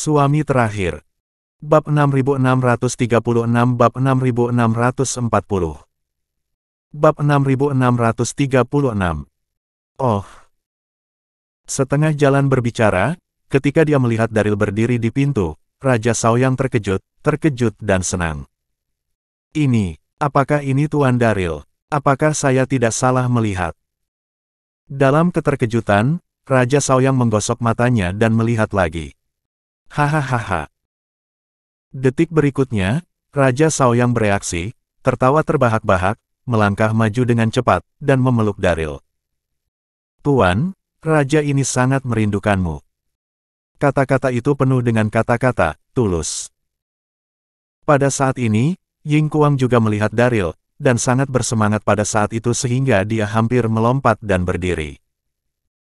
Suami terakhir. Bab 6636 Bab 6640 Bab 6636. Oh. Setengah jalan berbicara, ketika dia melihat Daryl berdiri di pintu, Raja Shaoyang terkejut dan senang. Apakah ini Tuan Daryl? Apakah saya tidak salah melihat? Dalam keterkejutan, Raja Shaoyang menggosok matanya dan melihat lagi. Hahaha. Detik berikutnya, Raja Shaoyang bereaksi, tertawa terbahak-bahak, melangkah maju dengan cepat, dan memeluk Daryl. Tuan, Raja ini sangat merindukanmu. Kata-kata itu penuh dengan kata-kata tulus. Pada saat ini, Ying Kuang juga melihat Daryl, dan sangat bersemangat pada saat itu sehingga dia hampir melompat dan berdiri.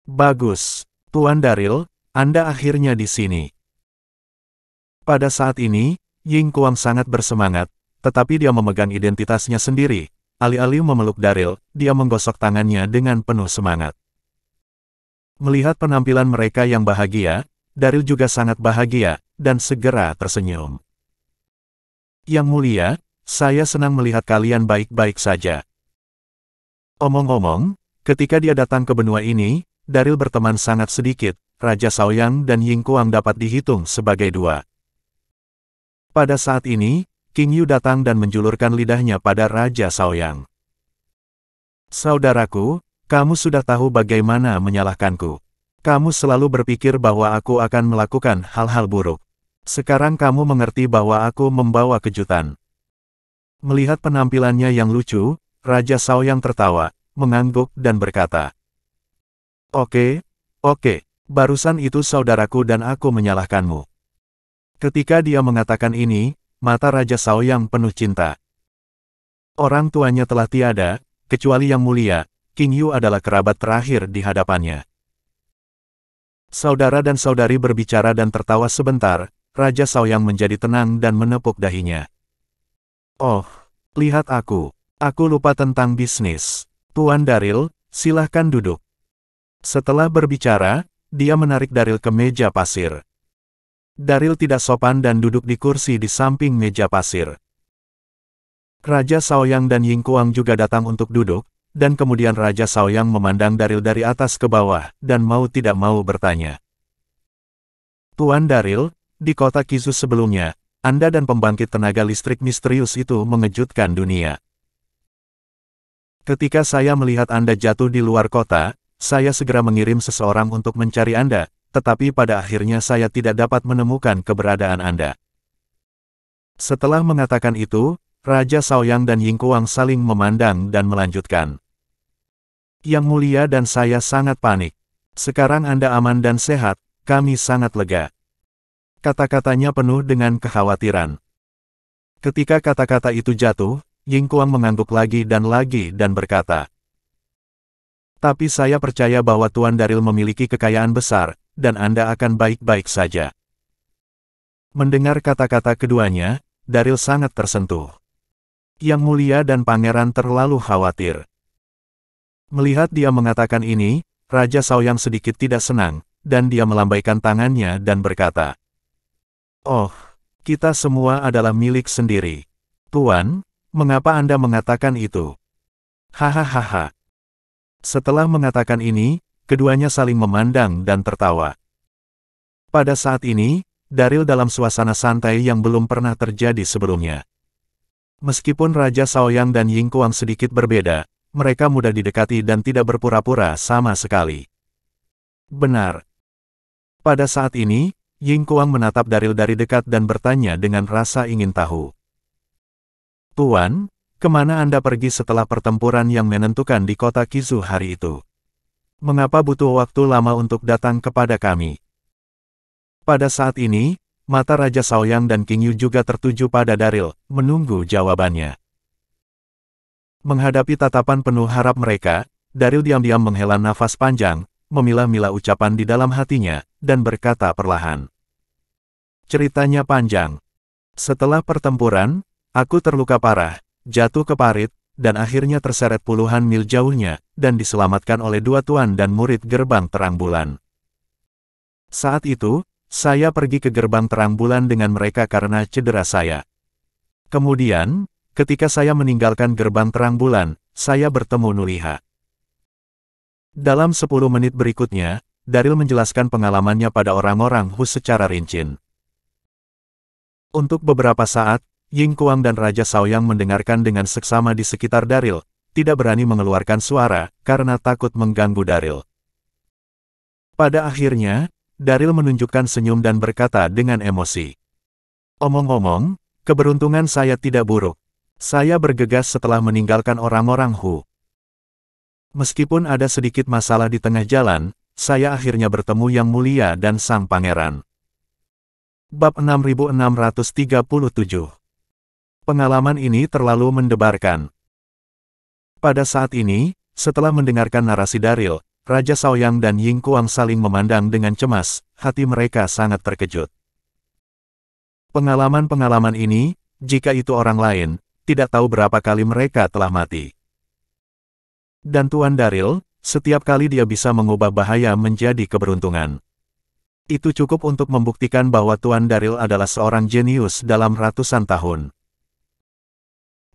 Bagus, Tuan Daryl, Anda akhirnya di sini. Pada saat ini, Ying Kuang sangat bersemangat, tetapi dia memegang identitasnya sendiri. Alih-alih memeluk Daryl, dia menggosok tangannya dengan penuh semangat. Melihat penampilan mereka yang bahagia, Daryl juga sangat bahagia, dan segera tersenyum. Yang mulia, saya senang melihat kalian baik-baik saja. Omong-omong, ketika dia datang ke benua ini, Daryl berteman sangat sedikit. Raja Shaoyang dan Ying Kuang dapat dihitung sebagai dua. Pada saat ini, King Yu datang dan menjulurkan lidahnya pada Raja Shaoyang. Saudaraku, kamu sudah tahu bagaimana menyalahkanku. Kamu selalu berpikir bahwa aku akan melakukan hal-hal buruk. Sekarang kamu mengerti bahwa aku membawa kejutan. Melihat penampilannya yang lucu, Raja Shaoyang tertawa, mengangguk dan berkata, Oke, barusan itu saudaraku dan aku menyalahkanmu. Ketika dia mengatakan ini, mata Raja Shaoyang penuh cinta. Orang tuanya telah tiada, kecuali yang mulia, King Yu adalah kerabat terakhir di hadapannya. Saudara dan saudari berbicara dan tertawa sebentar, Raja Shaoyang menjadi tenang dan menepuk dahinya. Oh, lihat aku lupa tentang bisnis. Tuan Daryl, silahkan duduk. Setelah berbicara, dia menarik Daryl ke meja pasir. Daryl tidak sopan dan duduk di kursi di samping meja pasir. Raja Shaoyang dan Ying Kuang juga datang untuk duduk, dan kemudian Raja Shaoyang memandang Daryl dari atas ke bawah, dan mau tidak mau bertanya. Tuan Daryl, di kota Kizu sebelumnya, Anda dan pembangkit tenaga listrik misterius itu mengejutkan dunia. Ketika saya melihat Anda jatuh di luar kota, saya segera mengirim seseorang untuk mencari Anda, tetapi pada akhirnya saya tidak dapat menemukan keberadaan Anda. Setelah mengatakan itu, Raja Shaoyang dan Ying Kuang saling memandang dan melanjutkan. Yang mulia dan saya sangat panik. Sekarang Anda aman dan sehat, kami sangat lega. Kata-katanya penuh dengan kekhawatiran. Ketika kata-kata itu jatuh, Ying Kuang mengangguk lagi dan berkata, Tapi saya percaya bahwa Tuan Daryl memiliki kekayaan besar, dan Anda akan baik-baik saja. Mendengar kata-kata keduanya, Daryl sangat tersentuh. Yang mulia dan pangeran terlalu khawatir. Melihat dia mengatakan ini, Raja Shaoyang sedikit tidak senang, dan dia melambaikan tangannya dan berkata, Oh, kita semua adalah milik sendiri. Tuan, mengapa Anda mengatakan itu? Hahaha. Setelah mengatakan ini, keduanya saling memandang dan tertawa. Pada saat ini, Daryl dalam suasana santai yang belum pernah terjadi sebelumnya. Meskipun Raja Shaoyang dan Ying Kuang sedikit berbeda, mereka mudah didekati dan tidak berpura-pura sama sekali. Benar. Pada saat ini, Ying Kuang menatap Daryl dari dekat dan bertanya dengan rasa ingin tahu. Tuan, kemana Anda pergi setelah pertempuran yang menentukan di kota Kizu hari itu? Mengapa butuh waktu lama untuk datang kepada kami? Pada saat ini, mata Raja Shaoyang dan King Yu juga tertuju pada Daryl, menunggu jawabannya. Menghadapi tatapan penuh harap mereka, Daryl diam-diam menghela nafas panjang, memilah-milah ucapan di dalam hatinya, dan berkata perlahan. Ceritanya panjang. Setelah pertempuran, aku terluka parah, jatuh ke parit, dan akhirnya terseret puluhan mil jauhnya, dan diselamatkan oleh dua tuan dan murid gerbang terang bulan. Saat itu, Saya pergi ke gerbang terang bulan dengan mereka karena cedera saya. Kemudian, ketika saya meninggalkan gerbang terang bulan, saya bertemu Nuliha. Dalam 10 menit berikutnya, Daryl menjelaskan pengalamannya pada orang-orang Hu secara rinci. Untuk beberapa saat, Ying Kuang dan Raja Shaoyang mendengarkan dengan seksama di sekitar Daryl, tidak berani mengeluarkan suara, karena takut mengganggu Daryl. Pada akhirnya, Daryl menunjukkan senyum dan berkata dengan emosi. Omong-omong, keberuntungan saya tidak buruk. Saya bergegas setelah meninggalkan orang-orang Hu. Meskipun ada sedikit masalah di tengah jalan, saya akhirnya bertemu Yang Mulia dan Sang Pangeran. Bab 6637. Pengalaman ini terlalu mendebarkan. Pada saat ini, setelah mendengarkan narasi Daryl, Raja Shaoyang dan Ying Kuang saling memandang dengan cemas, hati mereka sangat terkejut. Pengalaman-pengalaman ini, jika itu orang lain, tidak tahu berapa kali mereka telah mati. Dan Tuan Daryl, setiap kali dia bisa mengubah bahaya menjadi keberuntungan. Itu cukup untuk membuktikan bahwa Tuan Daryl adalah seorang jenius dalam ratusan tahun.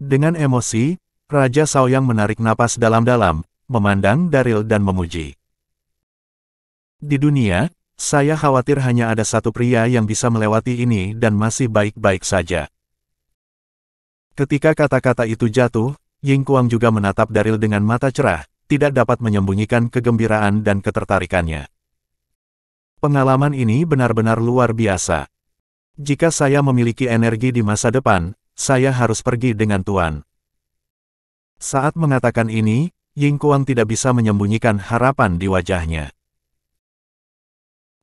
Dengan emosi, Raja Shaoyang menarik napas dalam-dalam, memandang Daryl dan memuji. Di dunia, saya khawatir hanya ada satu pria yang bisa melewati ini dan masih baik-baik saja. Ketika kata-kata itu jatuh, Ying Kuang juga menatap Daryl dengan mata cerah, tidak dapat menyembunyikan kegembiraan dan ketertarikannya. Pengalaman ini benar-benar luar biasa. Jika saya memiliki energi di masa depan, saya harus pergi dengan Tuan. Saat mengatakan ini, Ying Kuang tidak bisa menyembunyikan harapan di wajahnya.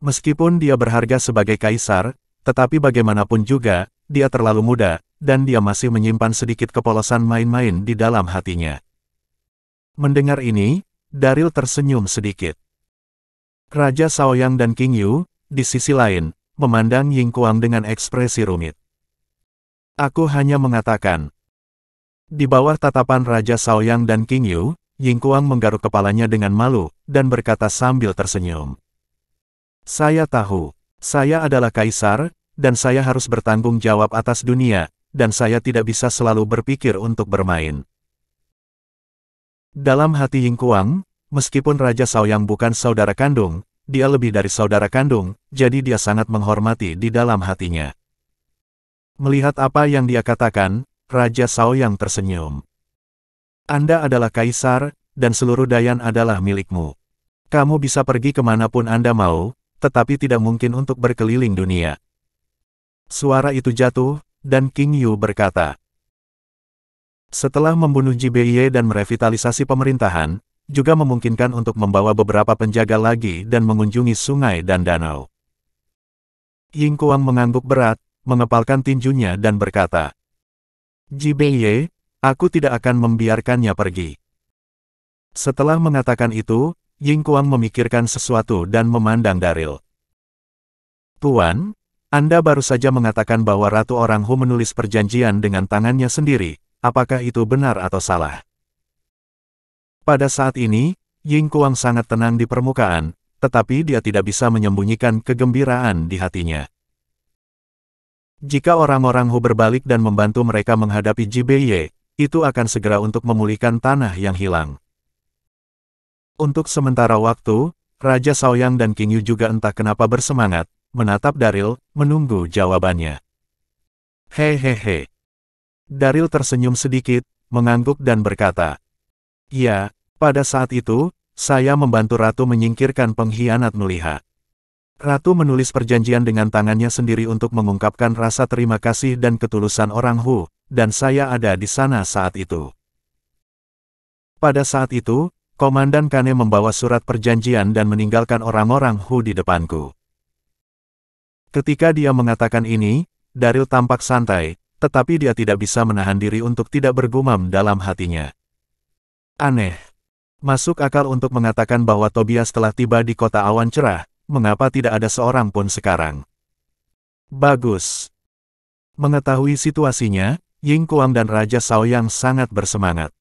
Meskipun dia berharga sebagai kaisar, tetapi bagaimanapun juga, dia terlalu muda, dan dia masih menyimpan sedikit kepolosan main-main di dalam hatinya. Mendengar ini, Daryl tersenyum sedikit. Raja Shaoyang dan King Yu, di sisi lain, memandang Ying Kuang dengan ekspresi rumit. Aku hanya mengatakan. Di bawah tatapan Raja Shaoyang dan King Yu, Ying Kuang menggaruk kepalanya dengan malu, dan berkata sambil tersenyum. Saya tahu, saya adalah kaisar, dan saya harus bertanggung jawab atas dunia, dan saya tidak bisa selalu berpikir untuk bermain. Dalam hati Ying Kuang, meskipun Raja Shaoyang bukan saudara kandung, dia lebih dari saudara kandung, jadi dia sangat menghormati di dalam hatinya. Melihat apa yang dia katakan, Raja Shaoyang tersenyum. Anda adalah kaisar, dan seluruh Dayan adalah milikmu. Kamu bisa pergi kemanapun Anda mau, tetapi tidak mungkin untuk berkeliling dunia. Suara itu jatuh, dan King Yu berkata. Setelah membunuh Jibeye dan merevitalisasi pemerintahan, juga memungkinkan untuk membawa beberapa penjaga lagi dan mengunjungi sungai dan danau. Ying Kuang mengangguk berat, mengepalkan tinjunya dan berkata, Jibeye, aku tidak akan membiarkannya pergi. Setelah mengatakan itu, Ying Kuang memikirkan sesuatu dan memandang Daryl. Tuan, Anda baru saja mengatakan bahwa Ratu Orang Hu menulis perjanjian dengan tangannya sendiri, apakah itu benar atau salah? Pada saat ini, Ying Kuang sangat tenang di permukaan, tetapi dia tidak bisa menyembunyikan kegembiraan di hatinya. Jika orang-orang Hu berbalik dan membantu mereka menghadapi Jibeye, itu akan segera untuk memulihkan tanah yang hilang. Untuk sementara waktu, Raja Shaoyang dan King Yu juga entah kenapa bersemangat, menatap Daryl, menunggu jawabannya. Hehehe. Daryl tersenyum sedikit, mengangguk dan berkata, ya, pada saat itu, saya membantu Ratu menyingkirkan pengkhianat Nuliha. Ratu menulis perjanjian dengan tangannya sendiri untuk mengungkapkan rasa terima kasih dan ketulusan orang Hu, dan saya ada di sana saat itu. Pada saat itu, Komandan Kane membawa surat perjanjian dan meninggalkan orang-orang Hu di depanku. Ketika dia mengatakan ini, Daryl tampak santai, tetapi dia tidak bisa menahan diri untuk tidak bergumam dalam hatinya. Aneh. Masuk akal untuk mengatakan bahwa Tobias telah tiba di kota awan cerah, mengapa tidak ada seorang pun sekarang? Bagus. Mengetahui situasinya, Ying Kuang dan Raja Shaoyang sangat bersemangat.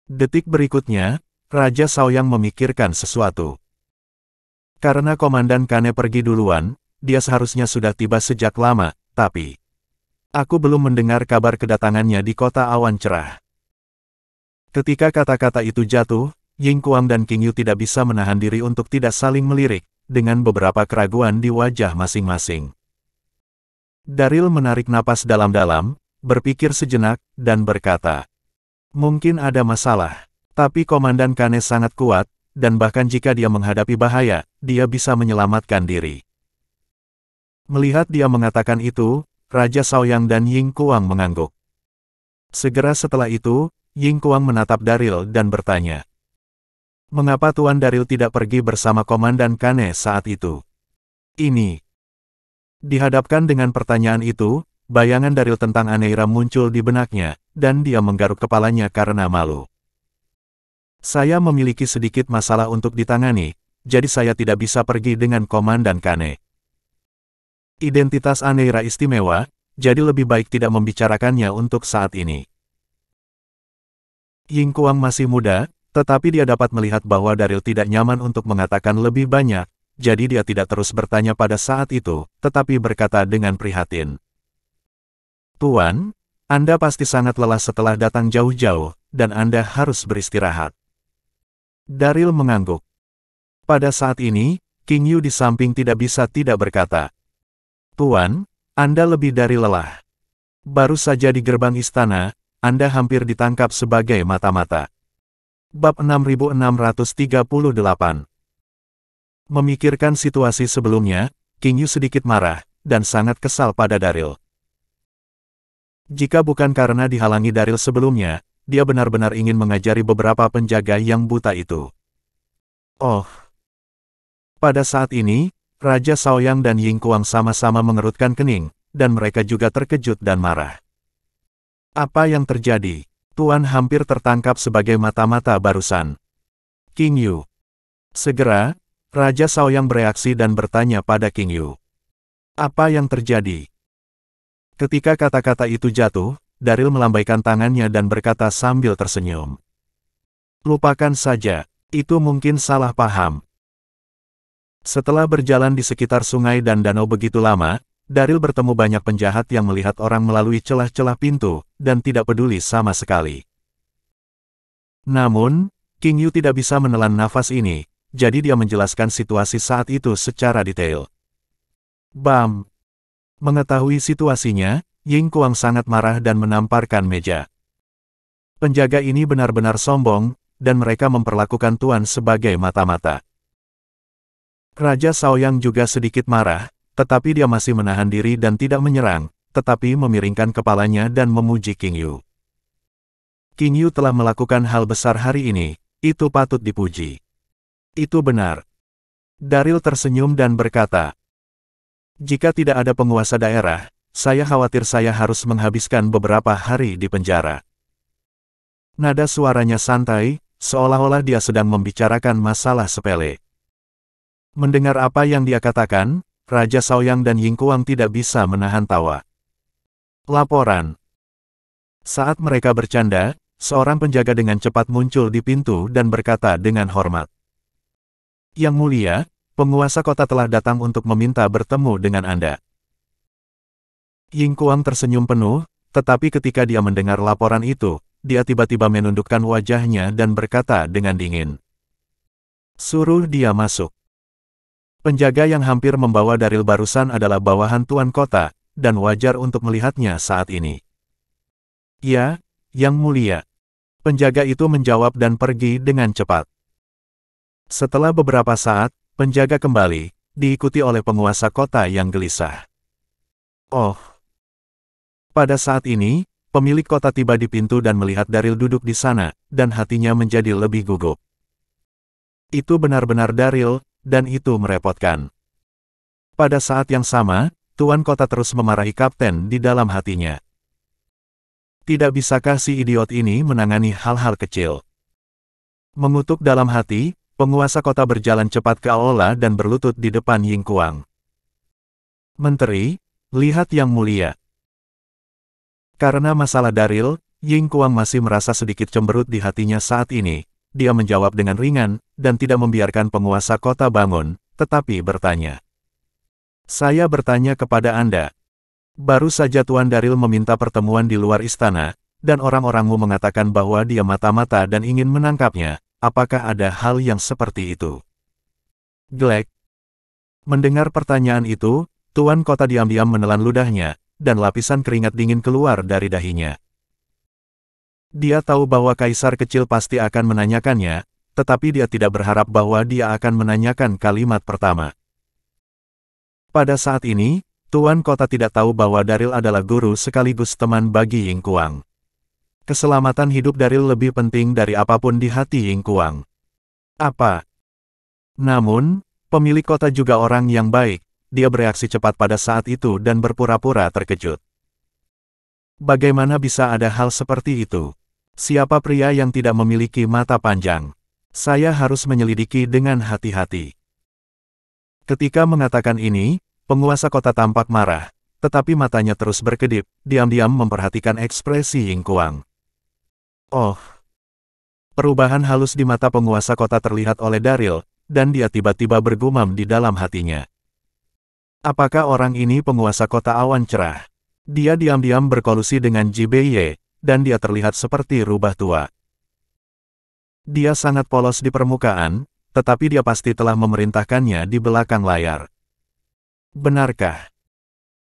Detik berikutnya, Raja Shaoyang memikirkan sesuatu. Karena Komandan Kane pergi duluan, dia seharusnya sudah tiba sejak lama, tapi aku belum mendengar kabar kedatangannya di kota awan cerah. Ketika kata-kata itu jatuh, Ying Kuang dan Qing Yu tidak bisa menahan diri untuk tidak saling melirik, dengan beberapa keraguan di wajah masing-masing. Daryl menarik napas dalam-dalam, berpikir sejenak, dan berkata, "Mungkin ada masalah, tapi Komandan Kane sangat kuat, dan bahkan jika dia menghadapi bahaya, dia bisa menyelamatkan diri." Melihat dia mengatakan itu, Raja Shaoyang dan Ying Kuang mengangguk. Segera setelah itu, Ying Kuang menatap Daryl dan bertanya, "Mengapa Tuan Daryl tidak pergi bersama Komandan Kane saat itu?" Ini. Dihadapkan dengan pertanyaan itu, bayangan Daryl tentang Aneira muncul di benaknya, dan dia menggaruk kepalanya karena malu. "Saya memiliki sedikit masalah untuk ditangani, jadi saya tidak bisa pergi dengan Komandan Kane. Identitas Aneira istimewa, jadi lebih baik tidak membicarakannya untuk saat ini." Ying Kuang masih muda, tetapi dia dapat melihat bahwa Daryl tidak nyaman untuk mengatakan lebih banyak, jadi dia tidak terus bertanya pada saat itu, tetapi berkata dengan prihatin, "Tuan, Anda pasti sangat lelah setelah datang jauh-jauh, dan Anda harus beristirahat." Daryl mengangguk. Pada saat ini, Qing Yu di samping tidak bisa tidak berkata, "Tuan, Anda lebih dari lelah. Baru saja di gerbang istana, Anda hampir ditangkap sebagai mata-mata." Bab 6638. Memikirkan situasi sebelumnya, Qing Yu sedikit marah, dan sangat kesal pada Daryl. Jika bukan karena dihalangi Daryl sebelumnya, dia benar-benar ingin mengajari beberapa penjaga yang buta itu. Oh. Pada saat ini, Raja Shaoyang dan Ying Kuang sama-sama mengerutkan kening, dan mereka juga terkejut dan marah. "Apa yang terjadi? Tuan hampir tertangkap sebagai mata-mata barusan." Qing Yu. Segera, Raja Shaoyang bereaksi dan bertanya pada Qing Yu, "Apa yang terjadi?" Ketika kata-kata itu jatuh, Daryl melambaikan tangannya dan berkata sambil tersenyum, "Lupakan saja, itu mungkin salah paham." Setelah berjalan di sekitar sungai dan danau begitu lama, Daryl bertemu banyak penjahat yang melihat orang melalui celah-celah pintu, dan tidak peduli sama sekali. Namun, Qing Yu tidak bisa menelan nafas ini, jadi dia menjelaskan situasi saat itu secara detail. Bam! Mengetahui situasinya, Ying Kuang sangat marah dan menamparkan meja. Penjaga ini benar-benar sombong, dan mereka memperlakukan Tuan sebagai mata-mata. Raja Shaoyang juga sedikit marah, tetapi dia masih menahan diri dan tidak menyerang, tetapi memiringkan kepalanya dan memuji Qing Yu. Qing Yu telah melakukan hal besar hari ini, itu patut dipuji. Itu benar. Daryl tersenyum dan berkata, "Jika tidak ada penguasa daerah, saya khawatir saya harus menghabiskan beberapa hari di penjara." Nada suaranya santai, seolah-olah dia sedang membicarakan masalah sepele. Mendengar apa yang dia katakan, Raja Shaoyang dan Ying Kuang tidak bisa menahan tawa. Laporan. Saat mereka bercanda, seorang penjaga dengan cepat muncul di pintu dan berkata dengan hormat, "Yang mulia, penguasa kota telah datang untuk meminta bertemu dengan Anda." Ying Kuang tersenyum penuh, tetapi ketika dia mendengar laporan itu, dia tiba-tiba menundukkan wajahnya dan berkata dengan dingin, "Suruh dia masuk." Penjaga yang hampir membawa Daryl barusan adalah bawahan tuan kota, dan wajar untuk melihatnya saat ini. "Ya, Yang mulia." Penjaga itu menjawab dan pergi dengan cepat. Setelah beberapa saat, penjaga kembali, diikuti oleh penguasa kota yang gelisah. Oh. Pada saat ini, pemilik kota tiba di pintu dan melihat Daryl duduk di sana, dan hatinya menjadi lebih gugup. Itu benar-benar Daryl, dan itu merepotkan. Pada saat yang sama, tuan kota terus memarahi kapten di dalam hatinya. Tidak bisakah si idiot ini menangani hal-hal kecil? Mengutuk dalam hati, penguasa kota berjalan cepat ke aula dan berlutut di depan Ying Kuang. "Menteri, lihat Yang mulia." Karena masalah Daryl, Ying Kuang masih merasa sedikit cemberut di hatinya saat ini. Dia menjawab dengan ringan, dan tidak membiarkan penguasa kota bangun, tetapi bertanya, Saya bertanya kepada Anda. Baru saja Tuan Daril meminta pertemuan di luar istana, dan orang-orangmu mengatakan bahwa dia mata-mata dan ingin menangkapnya. Apakah ada hal yang seperti itu? Glek. Mendengar pertanyaan itu, Tuan Kota diam-diam menelan ludahnya, dan lapisan keringat dingin keluar dari dahinya. Dia tahu bahwa kaisar kecil pasti akan menanyakannya, tetapi dia tidak berharap bahwa dia akan menanyakan kalimat pertama. Pada saat ini, Tuan Kota tidak tahu bahwa Daril adalah guru sekaligus teman bagi Ying Kuang. Keselamatan hidup Daril lebih penting dari apapun di hati Ying Kuang. Apa? Namun, pemilik kota juga orang yang baik, dia bereaksi cepat pada saat itu dan berpura-pura terkejut. Bagaimana bisa ada hal seperti itu? Siapa pria yang tidak memiliki mata panjang? Saya harus menyelidiki dengan hati-hati. Ketika mengatakan ini, penguasa kota tampak marah, tetapi matanya terus berkedip, diam-diam memperhatikan ekspresi Ying Kuang. Oh! Perubahan halus di mata penguasa kota terlihat oleh Daril, dan dia tiba-tiba bergumam di dalam hatinya. Apakah orang ini penguasa kota awan cerah? Dia diam-diam berkolusi dengan Ji Beiye, dan dia terlihat seperti rubah tua. Dia sangat polos di permukaan, tetapi dia pasti telah memerintahkannya di belakang layar. Benarkah?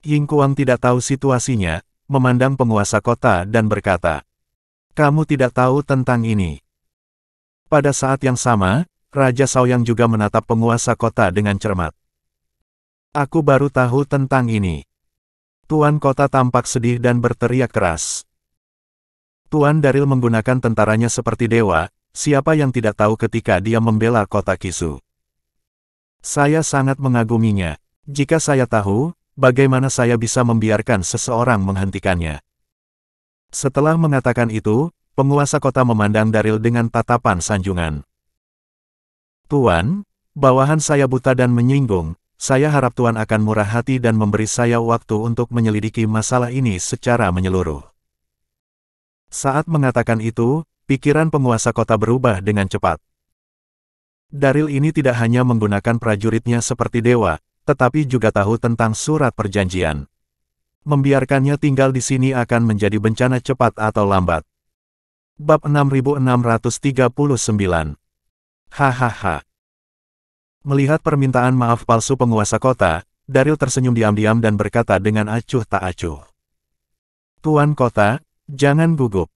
Ying Kuang tidak tahu situasinya, memandang penguasa kota dan berkata, "Kamu tidak tahu tentang ini." Pada saat yang sama, Raja Shaoyang juga menatap penguasa kota dengan cermat. "Aku baru tahu tentang ini." Tuan kota tampak sedih dan berteriak keras. Tuan Daril menggunakan tentaranya seperti dewa, siapa yang tidak tahu ketika dia membela kota Kisu. Saya sangat mengaguminya. Jika saya tahu, bagaimana saya bisa membiarkan seseorang menghentikannya? Setelah mengatakan itu, penguasa kota memandang Daril dengan tatapan sanjungan. "Tuan, bawahan saya buta dan menyinggung, saya harap Tuan akan murah hati dan memberi saya waktu untuk menyelidiki masalah ini secara menyeluruh." Saat mengatakan itu, pikiran penguasa kota berubah dengan cepat. Daril ini tidak hanya menggunakan prajuritnya seperti dewa, tetapi juga tahu tentang surat perjanjian. Membiarkannya tinggal di sini akan menjadi bencana cepat atau lambat. Bab 6639. Hahaha. Melihat permintaan maaf palsu penguasa kota, Daril tersenyum diam-diam dan berkata dengan acuh tak acuh. "Tuan kota, jangan gugup.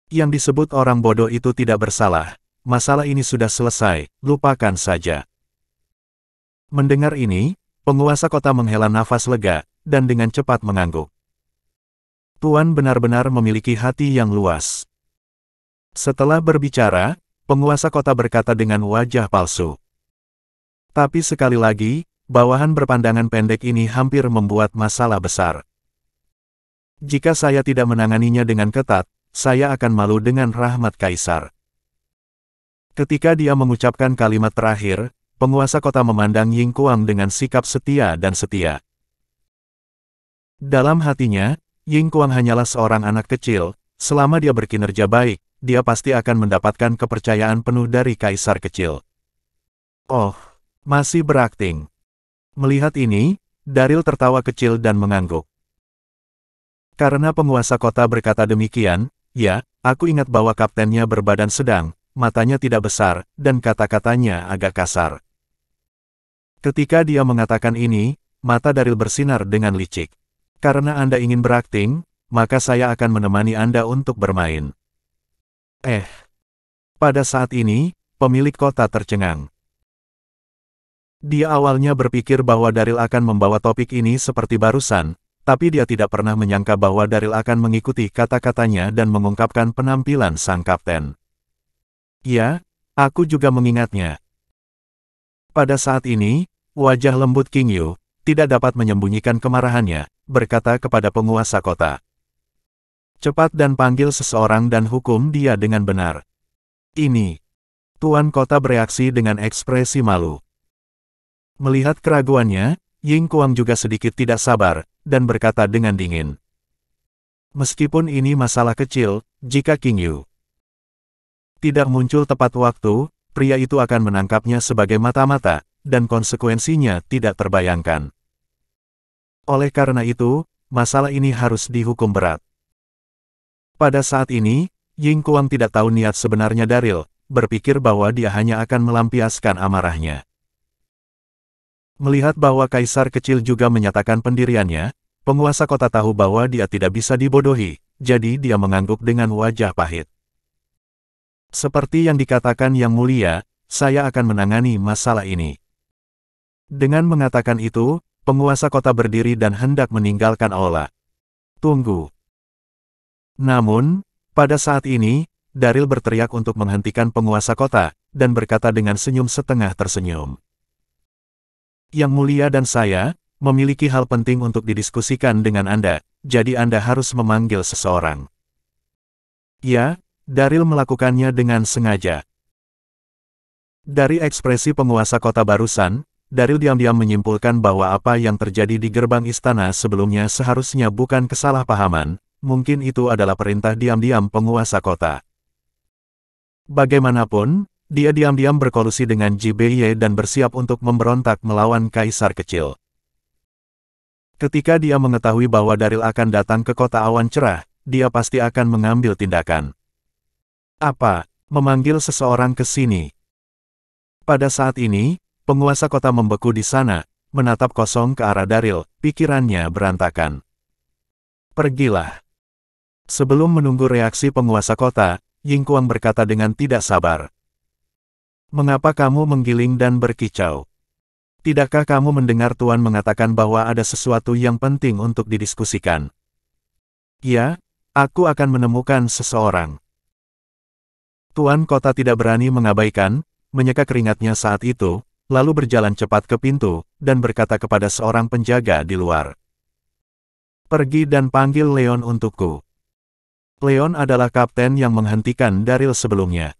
Yang disebut orang bodoh itu tidak bersalah. Masalah ini sudah selesai, lupakan saja." Mendengar ini, penguasa kota menghela nafas lega, dan dengan cepat mengangguk. Tuan benar-benar memiliki hati yang luas. Setelah berbicara, penguasa kota berkata dengan wajah palsu. Tapi sekali lagi, bawahan berpandangan pendek ini hampir membuat masalah besar. Jika saya tidak menanganinya dengan ketat, saya akan malu dengan rahmat kaisar. Ketika dia mengucapkan kalimat terakhir, penguasa kota memandang Ying Kuang dengan sikap setia dan setia. Dalam hatinya, Ying Kuang hanyalah seorang anak kecil, selama dia berkinerja baik, dia pasti akan mendapatkan kepercayaan penuh dari kaisar kecil. Oh, masih berakting. Melihat ini, Daril tertawa kecil dan mengangguk. Karena penguasa kota berkata demikian, ya, aku ingat bahwa kaptennya berbadan sedang, matanya tidak besar, dan kata-katanya agak kasar. Ketika dia mengatakan ini, mata Daril bersinar dengan licik. Karena Anda ingin berakting, maka saya akan menemani Anda untuk bermain. Pada saat ini, pemilik kota tercengang. Dia awalnya berpikir bahwa Daril akan membawa topik ini seperti barusan, tapi dia tidak pernah menyangka bahwa Daril akan mengikuti kata-katanya dan mengungkapkan penampilan sang kapten. Ya, aku juga mengingatnya. Pada saat ini, wajah lembut King Yu tidak dapat menyembunyikan kemarahannya, berkata kepada penguasa kota. Cepat dan panggil seseorang dan hukum dia dengan benar. Ini. Tuan kota bereaksi dengan ekspresi malu. Melihat keraguannya, Ying Kuang juga sedikit tidak sabar, dan berkata dengan dingin. Meskipun ini masalah kecil, jika King Yu tidak muncul tepat waktu, pria itu akan menangkapnya sebagai mata-mata, dan konsekuensinya tidak terbayangkan. Oleh karena itu, masalah ini harus dihukum berat. Pada saat ini, Ying Kuang tidak tahu niat sebenarnya Daryl, berpikir bahwa dia hanya akan melampiaskan amarahnya. Melihat bahwa kaisar kecil juga menyatakan pendiriannya, penguasa kota tahu bahwa dia tidak bisa dibodohi, jadi dia mengangguk dengan wajah pahit. Seperti yang dikatakan Yang Mulia, saya akan menangani masalah ini. Dengan mengatakan itu, penguasa kota berdiri dan hendak meninggalkan aula. Tunggu. Namun, pada saat ini, Daryl berteriak untuk menghentikan penguasa kota, dan berkata dengan senyum setengah tersenyum. Yang Mulia dan saya, memiliki hal penting untuk didiskusikan dengan Anda, jadi Anda harus memanggil seseorang. Ya, Daryl melakukannya dengan sengaja. Dari ekspresi penguasa kota barusan, Daryl diam-diam menyimpulkan bahwa apa yang terjadi di gerbang istana sebelumnya seharusnya bukan kesalahpahaman, mungkin itu adalah perintah diam-diam penguasa kota. Bagaimanapun, dia diam-diam berkolusi dengan Ji Beiye dan bersiap untuk memberontak melawan kaisar kecil. Ketika dia mengetahui bahwa Daryl akan datang ke kota awan cerah, dia pasti akan mengambil tindakan. Apa? Memanggil seseorang ke sini. Pada saat ini, penguasa kota membeku di sana, menatap kosong ke arah Daryl, pikirannya berantakan. Pergilah. Sebelum menunggu reaksi penguasa kota, Ying Kuang berkata dengan tidak sabar. Mengapa kamu menggiling dan berkicau? Tidakkah kamu mendengar Tuan mengatakan bahwa ada sesuatu yang penting untuk didiskusikan? Ya, aku akan menemukan seseorang. Tuan kota tidak berani mengabaikan, menyeka keringatnya saat itu, lalu berjalan cepat ke pintu, dan berkata kepada seorang penjaga di luar. Pergi dan panggil Leon untukku. Leon adalah kapten yang menghentikan Daryl sebelumnya.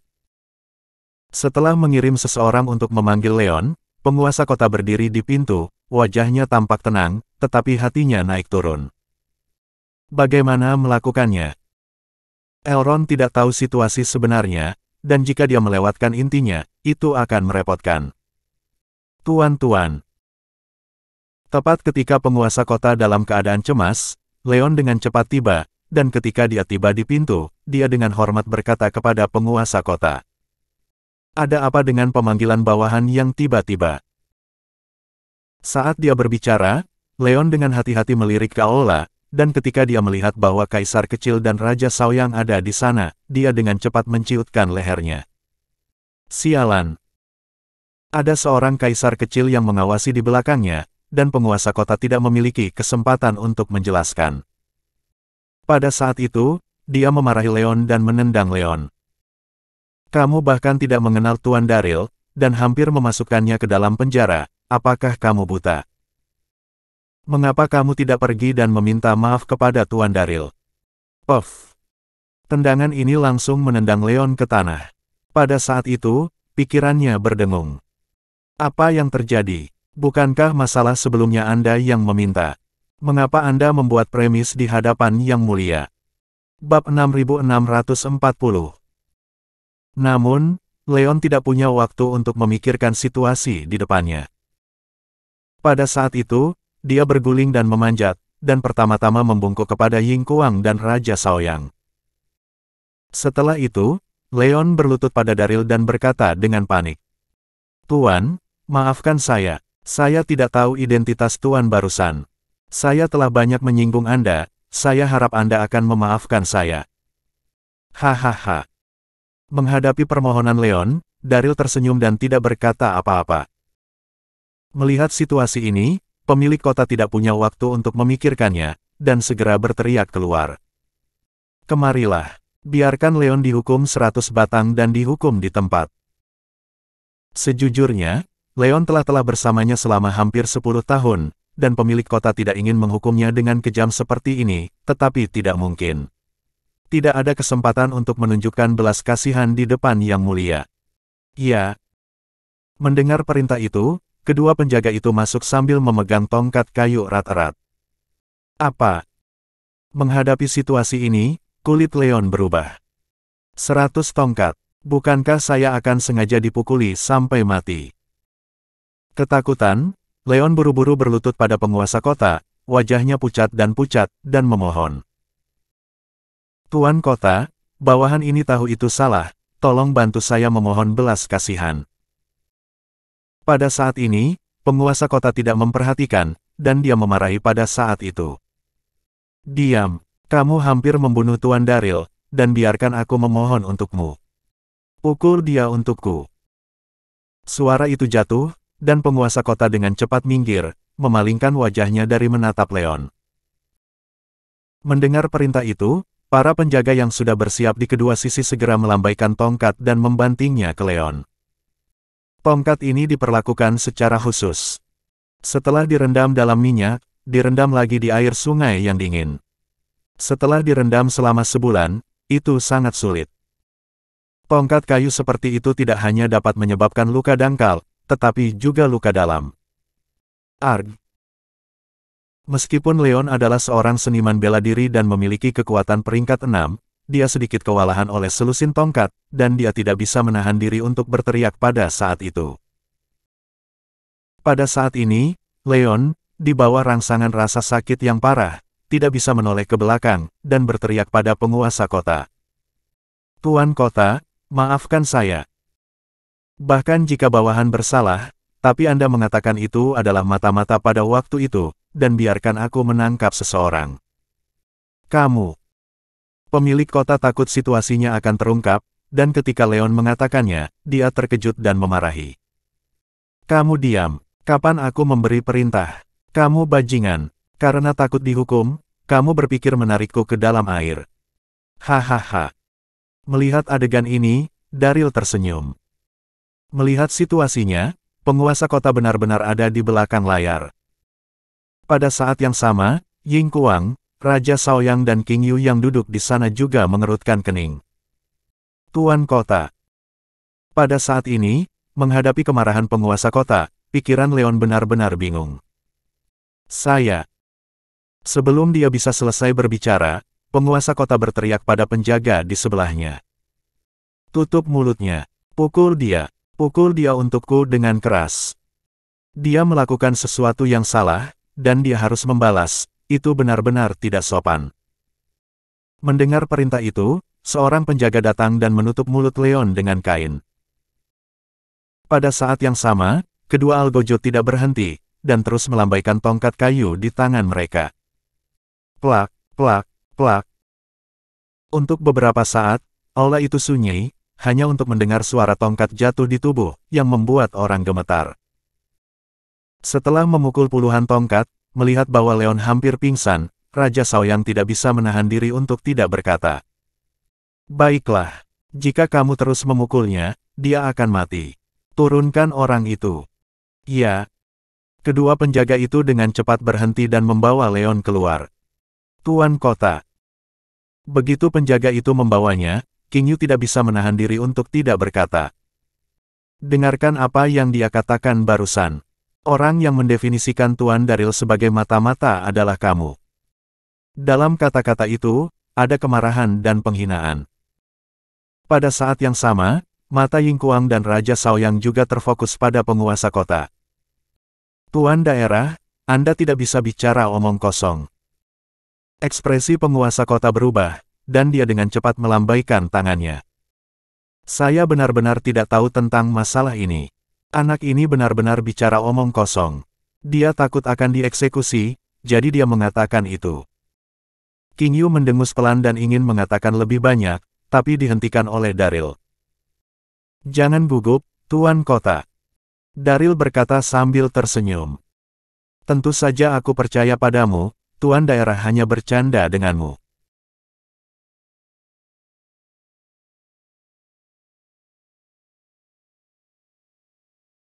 Setelah mengirim seseorang untuk memanggil Leon, penguasa kota berdiri di pintu, wajahnya tampak tenang, tetapi hatinya naik turun. Bagaimana melakukannya? Elrond tidak tahu situasi sebenarnya, dan jika dia melewatkan intinya, itu akan merepotkan. Tuan-tuan. Tepat ketika penguasa kota dalam keadaan cemas, Leon dengan cepat tiba, dan ketika dia tiba di pintu, dia dengan hormat berkata kepada penguasa kota. Ada apa dengan pemanggilan bawahan yang tiba-tiba? Saat dia berbicara, Leon dengan hati-hati melirik ke aula, dan ketika dia melihat bahwa kaisar kecil dan Raja Shaoyang ada di sana, dia dengan cepat menciutkan lehernya. Sialan. Ada seorang kaisar kecil yang mengawasi di belakangnya, dan penguasa kota tidak memiliki kesempatan untuk menjelaskan. Pada saat itu, dia memarahi Leon dan menendang Leon. Kamu bahkan tidak mengenal Tuan Daryl, dan hampir memasukkannya ke dalam penjara, apakah kamu buta? Mengapa kamu tidak pergi dan meminta maaf kepada Tuan Daryl? Puff. Tendangan ini langsung menendang Leon ke tanah. Pada saat itu, pikirannya berdengung. Apa yang terjadi? Bukankah masalah sebelumnya Anda yang meminta? Mengapa Anda membuat premis di hadapan Yang Mulia? Bab 6640. Namun, Leon tidak punya waktu untuk memikirkan situasi di depannya. Pada saat itu, dia berguling dan memanjat, dan pertama-tama membungkuk kepada Ying Kuang dan Raja Shaoyang. Setelah itu, Leon berlutut pada Daryl dan berkata dengan panik. Tuan, maafkan saya tidak tahu identitas Tuan barusan. Saya telah banyak menyinggung Anda, saya harap Anda akan memaafkan saya. Hahaha. Menghadapi permohonan Leon, Daryl tersenyum dan tidak berkata apa-apa. Melihat situasi ini, pemilik kota tidak punya waktu untuk memikirkannya, dan segera berteriak keluar. Kemarilah, biarkan Leon dihukum 100 batang dan dihukum di tempat. Sejujurnya, Leon telah bersamanya selama hampir 10 tahun, dan pemilik kota tidak ingin menghukumnya dengan kejam seperti ini, tetapi tidak mungkin. Tidak ada kesempatan untuk menunjukkan belas kasihan di depan Yang Mulia. Ya. Mendengar perintah itu, kedua penjaga itu masuk sambil memegang tongkat kayu erat-erat. Apa? Menghadapi situasi ini, kulit Leon berubah. 100 tongkat. Bukankah saya akan sengaja dipukuli sampai mati? Ketakutan, Leon buru-buru berlutut pada penguasa kota, wajahnya pucat dan memohon. Tuan Kota, bawahan ini tahu itu salah, tolong bantu saya memohon belas kasihan. Pada saat ini, penguasa kota tidak memperhatikan, dan dia memarahi pada saat itu. Diam, kamu hampir membunuh Tuan Daryl, dan biarkan aku memohon untukmu. Pukul dia untukku. Suara itu jatuh, dan penguasa kota dengan cepat minggir, memalingkan wajahnya dari menatap Leon. Mendengar perintah itu, para penjaga yang sudah bersiap di kedua sisi segera melambaikan tongkat dan membantingnya ke Leon. Tongkat ini diperlakukan secara khusus. Setelah direndam dalam minyak, direndam lagi di air sungai yang dingin. Setelah direndam selama sebulan, itu sangat sulit. Tongkat kayu seperti itu tidak hanya dapat menyebabkan luka dangkal, tetapi juga luka dalam. Arg. Meskipun Leon adalah seorang seniman bela diri dan memiliki kekuatan peringkat 6, dia sedikit kewalahan oleh selusin tongkat, dan dia tidak bisa menahan diri untuk berteriak pada saat itu. Pada saat ini, Leon, di bawah rangsangan rasa sakit yang parah, tidak bisa menoleh ke belakang, dan berteriak pada penguasa kota. Tuan Kota, maafkan saya. Bahkan jika bawahan bersalah, tapi Anda mengatakan itu adalah mata-mata pada waktu itu, dan biarkan aku menangkap seseorang. Kamu. Pemilik kota takut situasinya akan terungkap, dan ketika Leon mengatakannya, dia terkejut dan memarahi. Kamu diam, kapan aku memberi perintah? Kamu bajingan, karena takut dihukum, kamu berpikir menarikku ke dalam air. Hahaha. Melihat adegan ini, Daryl tersenyum. Melihat situasinya, penguasa kota benar-benar ada di belakang layar. Pada saat yang sama, Ying Kuang, Raja Shaoyang dan King Yu yang duduk di sana juga mengerutkan kening. Tuan Kota. Pada saat ini, menghadapi kemarahan penguasa kota, pikiran Leon benar-benar bingung. Saya. Sebelum dia bisa selesai berbicara, penguasa kota berteriak pada penjaga di sebelahnya. Tutup mulutnya. Pukul dia untukku dengan keras. Dia melakukan sesuatu yang salah, dan dia harus membalas. Itu benar-benar tidak sopan. Mendengar perintah itu, seorang penjaga datang dan menutup mulut Leon dengan kain. Pada saat yang sama, kedua algojo tidak berhenti, dan terus melambaikan tongkat kayu di tangan mereka. Plak, plak, plak. Untuk beberapa saat, aula itu sunyi, hanya untuk mendengar suara tongkat jatuh di tubuh, yang membuat orang gemetar. Setelah memukul puluhan tongkat, melihat bahwa Leon hampir pingsan, Raja Shaoyang tidak bisa menahan diri untuk tidak berkata. Baiklah, jika kamu terus memukulnya, dia akan mati. Turunkan orang itu. Ya. Kedua penjaga itu dengan cepat berhenti dan membawa Leon keluar. Tuan Kota. Begitu penjaga itu membawanya, King Yu tidak bisa menahan diri untuk tidak berkata. Dengarkan apa yang dia katakan barusan. Orang yang mendefinisikan Tuan Daryl sebagai mata-mata adalah kamu. Dalam kata-kata itu, ada kemarahan dan penghinaan. Pada saat yang sama, mata Ying Kuang dan Raja Shaoyang juga terfokus pada penguasa kota. Tuan daerah, Anda tidak bisa bicara omong kosong. Ekspresi penguasa kota berubah, dan dia dengan cepat melambaikan tangannya. Saya benar-benar tidak tahu tentang masalah ini. Anak ini benar-benar bicara omong kosong. Dia takut akan dieksekusi, jadi dia mengatakan itu. King Yu mendengus pelan dan ingin mengatakan lebih banyak, tapi dihentikan oleh Daryl. Jangan gugup, Tuan Kota. Daryl berkata sambil tersenyum. Tentu saja aku percaya padamu, Tuan daerah hanya bercanda denganmu.